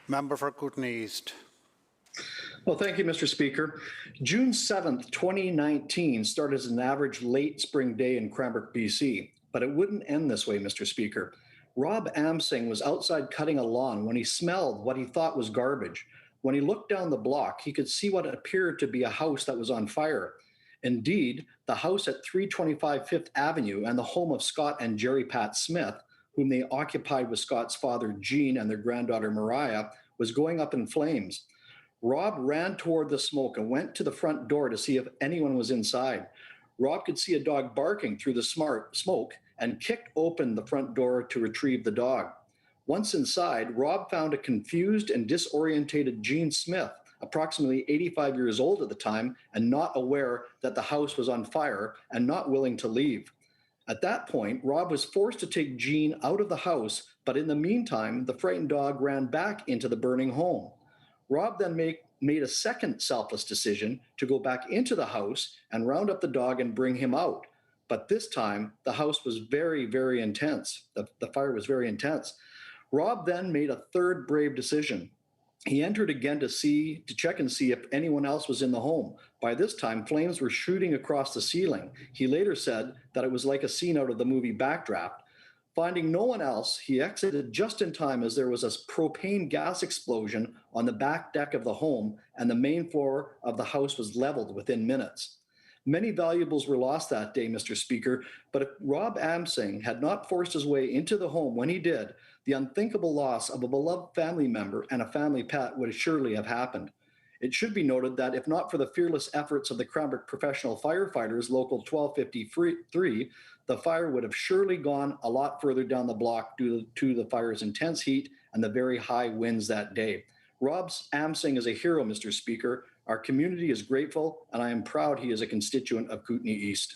Member for Kootenay East. Well, thank you, Mr. Speaker. June 7th, 2019 started as an average late spring day in Cranbrook, BC, but it wouldn't end this way, Mr. Speaker. Rob Amsing was outside cutting a lawn when he smelled what he thought was garbage. When he looked down the block, he could see what appeared to be a house that was on fire. Indeed, the house at 325 Fifth Avenue and the home of Scott and Jerry Pat Smith, whom they occupied with Scott's father, Gene, and their granddaughter, Mariah, was going up in flames. Rob ran toward the smoke and went to the front door to see if anyone was inside. Rob could see a dog barking through the smoke and kicked open the front door to retrieve the dog. Once inside, Rob found a confused and disorientated Gene Smith, approximately 85 years old at the time, and not aware that the house was on fire and not willing to leave. At that point, Rob was forced to take Gene out of the house, but in the meantime, the frightened dog ran back into the burning home. Rob then made a second selfless decision to go back into the house and round up the dog and bring him out. But this time, the house was very, very intense. The fire was very intense. Rob then made a third brave decision. He entered again to check and see if anyone else was in the home. By this time, flames were shooting across the ceiling. He later said that it was like a scene out of the movie Backdraft. Finding no one else, he exited just in time as there was a propane gas explosion on the back deck of the home, and the main floor of the house was leveled within minutes. Many valuables were lost that day, Mr. Speaker, but if Rob Amsing had not forced his way into the home when he did, the unthinkable loss of a beloved family member and a family pet would surely have happened. It should be noted that if not for the fearless efforts of the Cranbrook Professional Firefighters, Local 1253, the fire would have surely gone a lot further down the block due to the fire's intense heat and the very high winds that day. Rob Amsing is a hero, Mr. Speaker. Our community is grateful, and I am proud he is a constituent of Kootenay East.